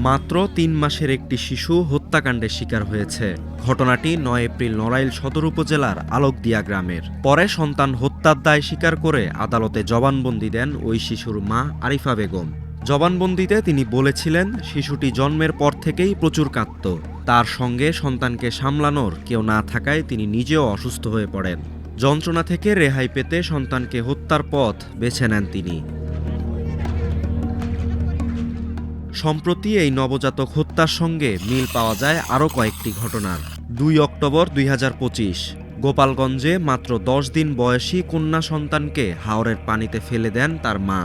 মাত্র ৩ মাসের একটি শিশু হত্যাকাণ্ডের শিকার হয়েছে। ঘটনাটি ৯ এপ্রিল নড়াইল সদর উপজেলার আলোকদিয়া গ্রামের। পরে সন্তান হত্যার দায় স্বীকার করে আদালতে জবানবন্দি দেন ওই শিশুর মা আরিফা বেগম। জবানবন্দিতে তিনি বলেছিলেন, শিশুটি জন্মের পর থেকেই প্রচুর কাঁদত। তার সঙ্গে সন্তানকে সামলানোর কেউ না থাকায় তিনি নিজেও অসুস্থ হয়ে পড়েন। যন্ত্রণা থেকে রেহাই পেতে সন্তানকে হত্যার পথ বেছে নেন তিনি। সম্প্রতি এই নবজাতক হত্যার সঙ্গে মিল পাওয়া যায় আরও কয়েকটি ঘটনার। ২ অক্টোবর ২০২৫ গোপালগঞ্জে মাত্র ১০ দিন বয়সী কন্যা সন্তানকে হাওরের পানিতে ফেলে দেন তার মা।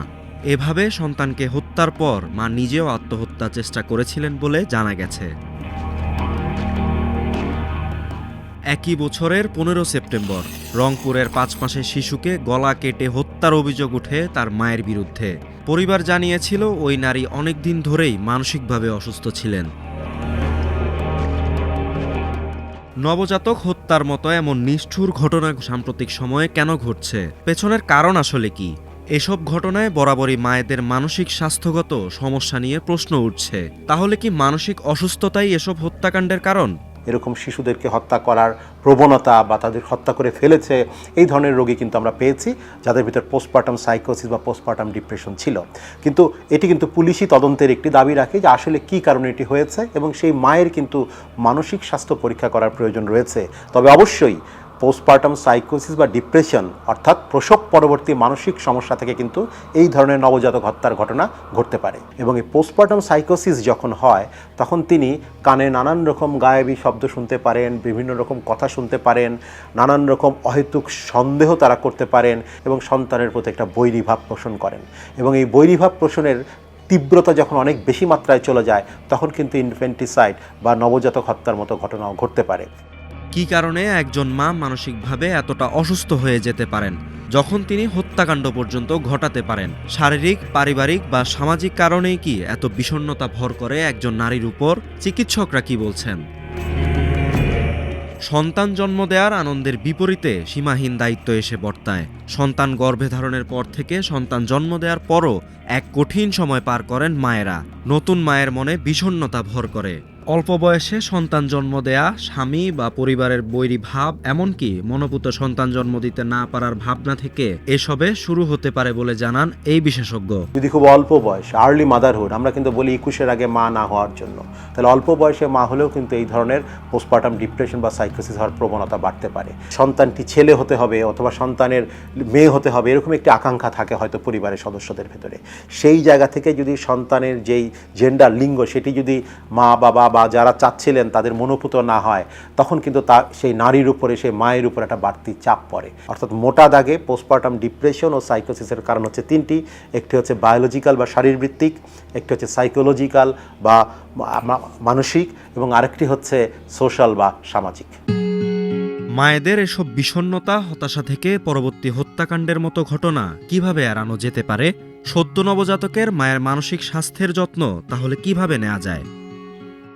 এভাবে সন্তানকে হত্যার পর মা নিজেও আত্মহত্যা চেষ্টা করেছিলেন বলে জানা গেছে। একই বছরের ১৫ সেপ্টেম্বর রংপুরের ৫ মাসের শিশুকে গলা কেটে হত্যার অভিযোগ উঠে তার মায়ের বিরুদ্ধে। পরিবার জানিয়েছিল ওই নারী অনেকদিন ধরেই মানসিকভাবে অসুস্থ ছিলেন। নবজাতক হত্যার মতো এমন নিষ্ঠুর ঘটনা সাম্প্রতিক সময়ে কেন ঘটছে? পেছনের কারণ আসলে কি? এসব ঘটনায় বরাবরই মায়েদের মানসিক স্বাস্থ্যগত সমস্যা নিয়ে প্রশ্ন উঠছে। তাহলে কি মানসিক অসুস্থতাই এসব হত্যাকাণ্ডের কারণ? এরকম শিশুদেরকে হত্যা করার প্রবণতা বা তাদের হত্যা করে ফেলেছে এই ধরনের রোগী কিন্তু আমরা পেয়েছি, যাদের ভিতর পোস্টপার্টাম সাইকোসিস বা পোস্টপার্টাম ডিপ্রেশন ছিল। কিন্তু এটি কিন্তু পুলিশি তদন্তের একটি দাবি রাখে যে আসলে কী কারণে এটি হয়েছে, এবং সেই মায়ের কিন্তু মানসিক স্বাস্থ্য পরীক্ষা করার প্রয়োজন রয়েছে। তবে অবশ্যই পোস্টপার্টাম সাইকোসিস বা ডিপ্রেশন অর্থাৎ প্রসব পরবর্তী মানসিক সমস্যা থেকে কিন্তু এই ধরনের নবজাতক হত্যার ঘটনা ঘটতে পারে। এবং এই পোস্টপার্টাম সাইকোসিস যখন হয় তখন তিনি কানে নানান রকম গায়েবী শব্দ শুনতে পারেন, বিভিন্ন রকম কথা শুনতে পারেন, নানান রকম অহেতুক সন্দেহ তারা করতে পারেন এবং সন্তানের প্রতি একটা বৈরীভাব পোষণ করেন। এবং এই বৈরীভাব পোষণের তীব্রতা যখন অনেক বেশি মাত্রায় চলে যায় তখন কিন্তু ইনফ্যান্টিসাইড বা নবজাতক হত্যার মতো ঘটনাও ঘটতে পারে। কী কারণে একজন মা মানসিকভাবে এতটা অসুস্থ হয়ে যেতে পারেন যখন তিনি হত্যাকাণ্ড পর্যন্ত ঘটাতে পারেন? শারীরিক, পারিবারিক বা সামাজিক কারণেই কি এত বিষণ্ণতা ভর করে একজন নারীর উপর? চিকিৎসকরা কি বলছেন? সন্তান জন্ম দেওয়ার আনন্দের বিপরীতে সীমাহীন দায়িত্ব এসে বর্তায়। সন্তান গর্ভে ধারণের পর থেকে সন্তান জন্ম দেওয়ার পরও এক কঠিন সময় পার করেন মায়েরা। নতুন মায়ের মনে বিষণ্ণতা ভর করে। অল্প বয়সে সন্তান জন্ম দেয়া, স্বামী বা পরিবারের বৈরী ভাব, এমনকি মনোপুত সন্তান জন্ম দিতে না পারার ভাবনা থেকে এসবে শুরু হতে পারে বলে জানান এই বিশেষজ্ঞ। যদি খুব অল্প বয়স, আর্লি মাদারহুড, আমরা কিন্তু বলি ২১-এর আগে মা না হওয়ার জন্য, তাহলে অল্প বয়সে মা হলেও কিন্তু এই ধরনের পোস্টপার্টাম ডিপ্রেশন বা সাইকোসিস হওয়ার প্রবণতা বাড়তে পারে। সন্তানটি ছেলে হতে হবে অথবা সন্তানের মেয়ে হতে হবে, এরকম একটি আকাঙ্ক্ষা থাকে হয়তো পরিবারের সদস্যদের ভেতরে। সেই জায়গা থেকে যদি সন্তানের যেই জেন্ডার, লিঙ্গ, সেটি যদি মা বাবা বা যারা চাচ্ছিলেন তাদের মনোপুত না হয়, তখন কিন্তু সেই নারীর উপরে, সেই মায়ের উপর একটা বাড়তি চাপ পড়ে। অর্থাৎ মোটা দাগে পোস্টপার্টাম ডিপ্রেশন ও সাইকোসিসের কারণ হচ্ছে তিনটি। একটি হচ্ছে বায়োলজিক্যাল বা শারীরবৃত্তিক, একটি হচ্ছে সাইকোলজিক্যাল বা মানসিক, এবং আরেকটি হচ্ছে সোশ্যাল বা সামাজিক। মায়েদের এসব বিষণ্ণতা, হতাশা থেকে পরবর্তী হত্যাকাণ্ডের মতো ঘটনা কিভাবে এড়ানো যেতে পারে? সদ্য নবজাতকের মায়ের মানসিক স্বাস্থ্যের যত্ন তাহলে কিভাবে নেওয়া যায়?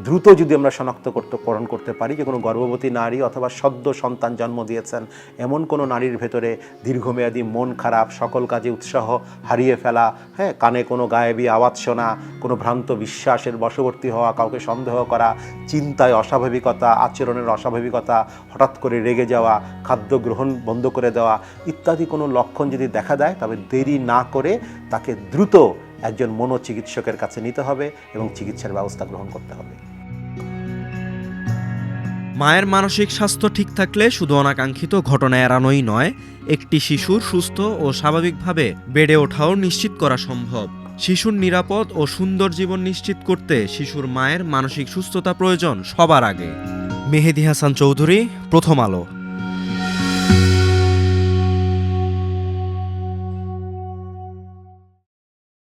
দ্রুত যদি আমরা শনাক্তকরণ করতে পারি যে কোনো গর্ভবতী নারী অথবা সদ্য সন্তান জন্ম দিয়েছেন এমন কোনো নারীর ভেতরে দীর্ঘমেয়াদী মন খারাপ, সকল কাজে উৎসাহ হারিয়ে ফেলা, কানে কোনো গায়েবী আওয়াজ শোনা, কোনো ভ্রান্ত বিশ্বাসের বশবর্তী হওয়া, কাউকে সন্দেহ করা, চিন্তায় অস্বাভাবিকতা, আচরণের অস্বাভাবিকতা, হঠাৎ করে রেগে যাওয়া, খাদ্য গ্রহণ বন্ধ করে দেওয়া ইত্যাদি কোনো লক্ষণ যদি দেখা দেয়, তবে দেরি না করে তাকে দ্রুত একজন মনোচিকিৎসকের কাছে নিতে হবে এবং চিকিৎসার ব্যবস্থা গ্রহণ করতে হবে। মায়ের মানসিক স্বাস্থ্য ঠিক থাকলে শুধু অনাকাঙ্ক্ষিত ঘটনা এড়ানোই নয়, একটি শিশুর সুস্থ ও স্বাভাবিকভাবে বেড়ে ওঠাও নিশ্চিত করা সম্ভব। শিশুর নিরাপদ ও সুন্দর জীবন নিশ্চিত করতে শিশুর মায়ের মানসিক সুস্থতা প্রয়োজন সবার আগে। মেহেদী হাসান চৌধুরী, প্রথম আলো।